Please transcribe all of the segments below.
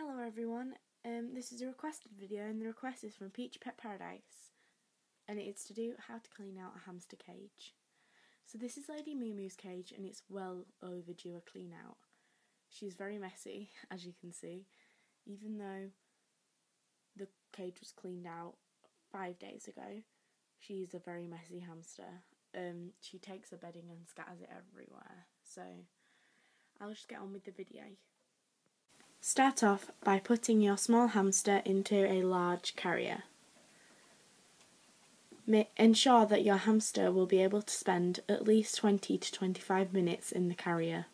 Hello everyone, this is a requested video and the request is from Peach Pet Paradise and it is to do how to clean out a hamster cage. So this is Lady Moo Moo's cage and it's well overdue a clean out. She's very messy, as you can see, even though the cage was cleaned out 5 days ago. She's a very messy hamster. She takes her bedding and scatters it everywhere, so I'll just get on with the video. Start off by putting your small hamster into a large carrier. Ensure that your hamster will be able to spend at least 20 to 25 minutes in the carrier.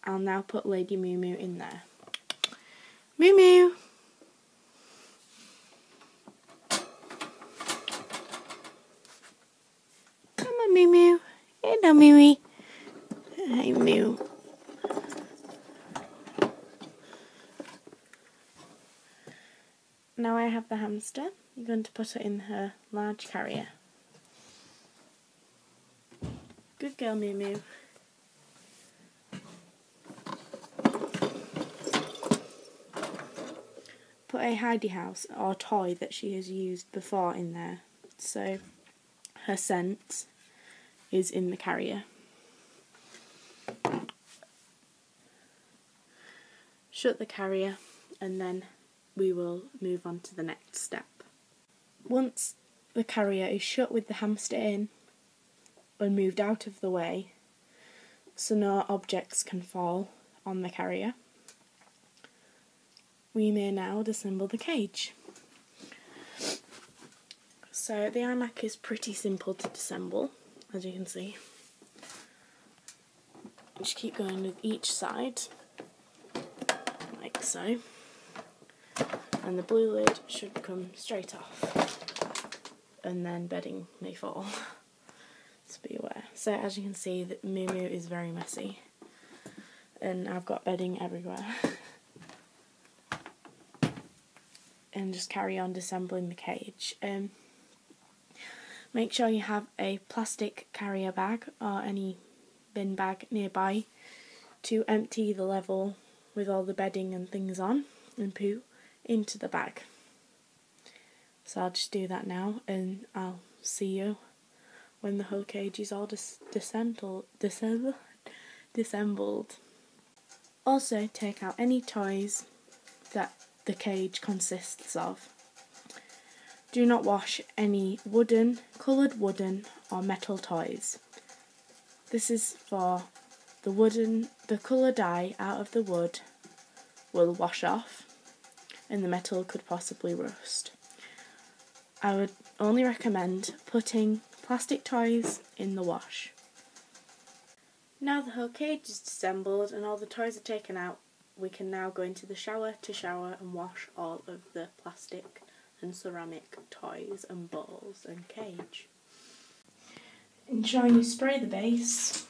I'll now put Lady Moo Moo in there. Moo Moo! Come on, Moo Moo. Hello, Moo Moo. Hi, Moo. Now I have the hamster. I'm going to put her in her large carrier. Good girl, Moo Moo. Put a hidey house or toy that she has used before in there, so her scent is in the carrier. Shut the carrier and then we will move on to the next step. Once the carrier is shut with the hamster in and moved out of the way so no objects can fall on the carrier, we may now disassemble the cage. So the IMAC is pretty simple to disassemble, as you can see. Just keep going with each side, like so. And the blue lid should come straight off, and then bedding may fall, so be aware. So as you can see, the Moo Moo is very messy and I've got bedding everywhere. And just carry on disassembling the cage. Make sure you have a plastic carrier bag or any bin bag nearby to empty the level with all the bedding and things on and poo into the bag. So I'll just do that now and I'll see you when the whole cage is all disassembled. Also take out any toys that the cage consists of. Do not wash any coloured wooden or metal toys. This is for the colour dye out of the wood will wash off and the metal could possibly rust. I would only recommend putting plastic toys in the wash. Now the whole cage is disassembled and all the toys are taken out, we can now go into the shower to shower and wash all of the plastic and ceramic toys and bowls and cage. Ensure you spray the base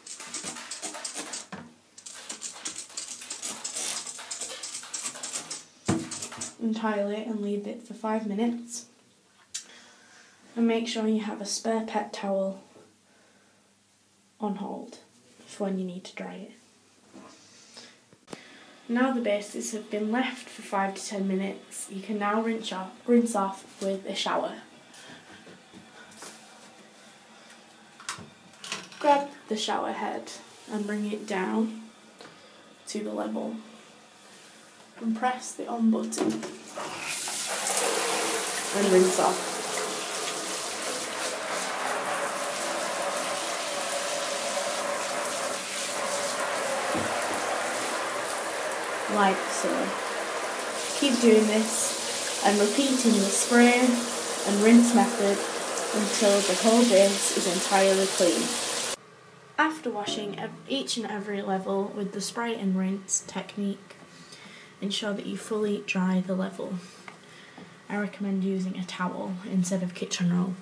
entirely and leave it for 5 minutes, and make sure you have a spare pet towel on hold for when you need to dry it. Now the bases have been left for 5 to 10 minutes, you can now rinse off with a shower. Grab the shower head and bring it down to the level and press the on button and rinse off. Like so. Keep doing this and repeating the spray and rinse method until the whole base is entirely clean. After washing each and every level with the spray and rinse technique, ensure that you fully dry the level. I recommend using a towel instead of kitchen roll,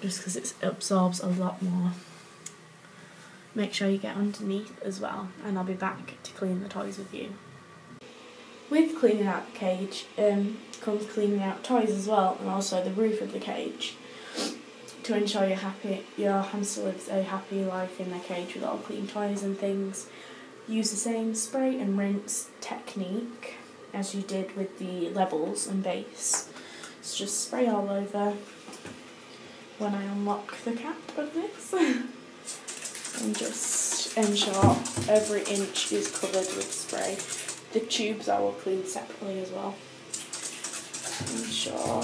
just because it absorbs a lot more. Make sure you get underneath as well, and I'll be back to clean the toys with you. With cleaning out the cage comes cleaning out toys as well, and also the roof of the cage, to ensure your hamster lives a happy life in their cage with all clean toys and things. Use the same spray and rinse technique as you did with the levels and base. So just spray all over when I unlock the cap of this and just ensure every inch is covered with spray. The tubes I will clean separately as well. Ensure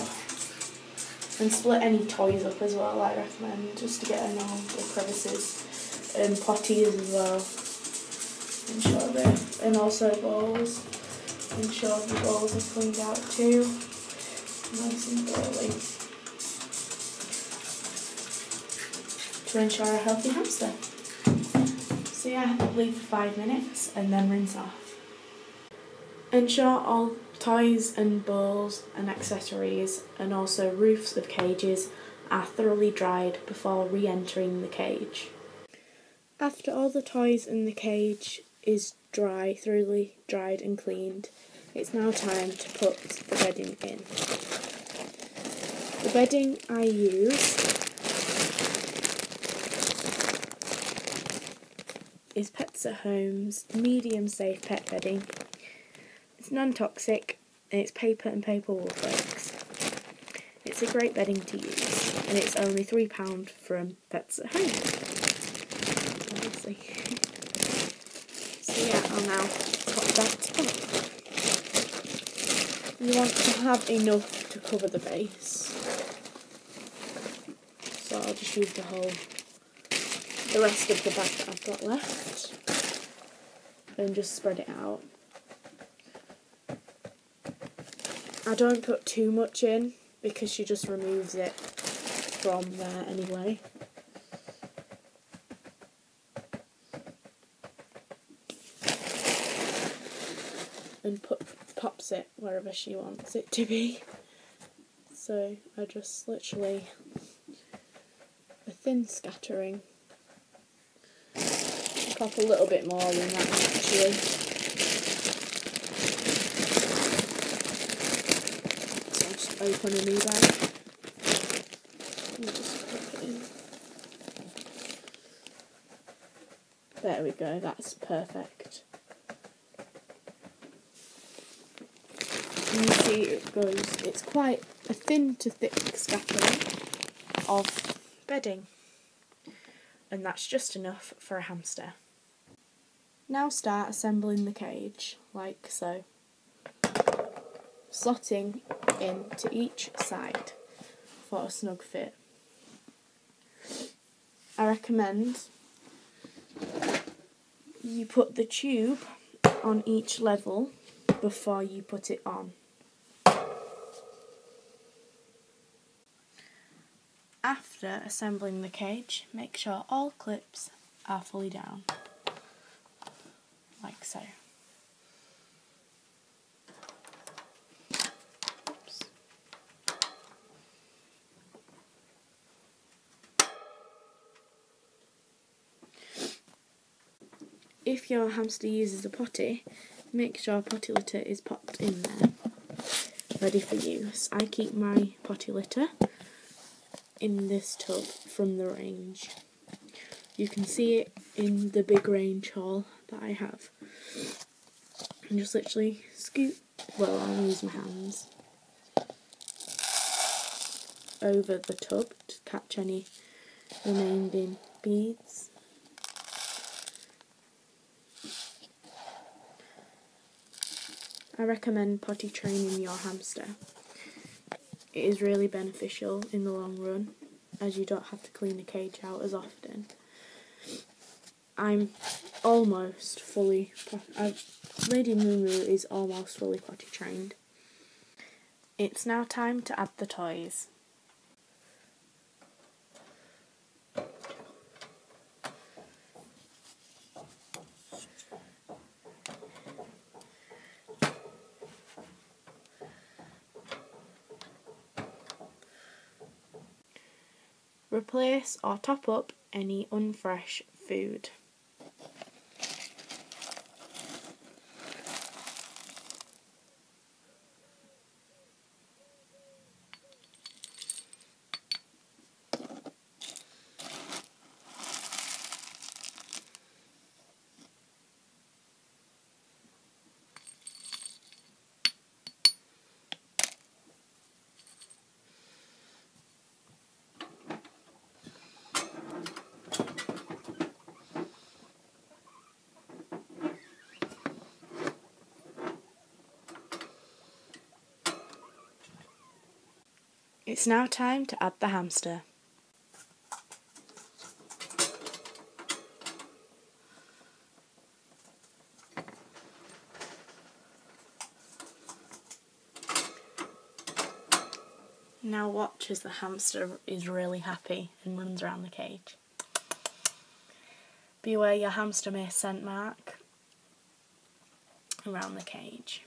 and split any toys up as well, I recommend, just to get in all the crevices, and potties as well. Ensure that, and also bowls. Ensure the bowls are cleaned out too, nice and thoroughly, to ensure a healthy hamster. So yeah, leave for 5 minutes and then rinse off. Ensure all toys and bowls and accessories and also roofs of cages are thoroughly dried before re-entering the cage. After all the toys in the cage is thoroughly dried and cleaned, it's now time to put the bedding in. The bedding I use is Pets at Home's medium safe pet bedding. It's non-toxic and it's paper and paper wool flakes. It's a great bedding to use and it's only £3 from Pets at Home. Obviously. So yeah, I'll now pop that up. You want to have enough to cover the base. So I'll just use the rest of the bag that I've got left and just spread it out. I don't put too much in because she just removes it from there anyway. And pops it wherever she wants it to be. So I just literally a thin scattering. Pop a little bit more than that actually. So I'll just open a new bag and just pop it in. There we go, that's perfect. And you see it's quite a thin to thick scattering of bedding. And that's just enough for a hamster. Now start assembling the cage, like so. Slotting into each side for a snug fit. I recommend you put the tube on each level before you put it on. After assembling the cage, make sure all clips are fully down, like so. Oops. If your hamster uses a potty, make sure potty litter is popped in there, ready for use. I keep my potty litter in this tub from the range. You can see it in the big range haul that I have. And just literally scoop, well, I'll use my hands, over the tub to catch any remaining beads. I recommend potty training your hamster. It is really beneficial in the long run, as you don't have to clean the cage out as often. I'm almost fully, Lady Moo is almost fully potty trained. It's now time to add the toys. Replace or top up any unfresh food. It's now time to add the hamster. Now watch as the hamster is really happy and runs around the cage. Beware your hamster may scent mark around the cage.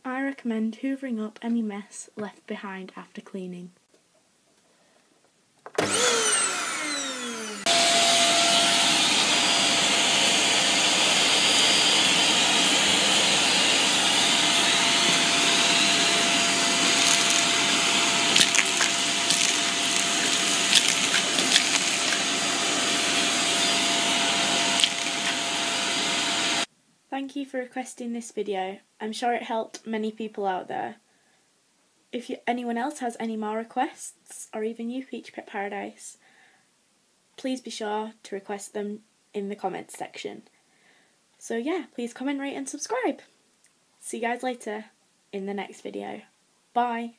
I recommend hoovering up any mess left behind after cleaning. Thank you for requesting this video. I'm sure it helped many people out there. If anyone else has any more requests, or even you, Peach Pet Paradise, please be sure to request them in the comments section. So yeah, please comment, rate and subscribe. See you guys later in the next video. Bye!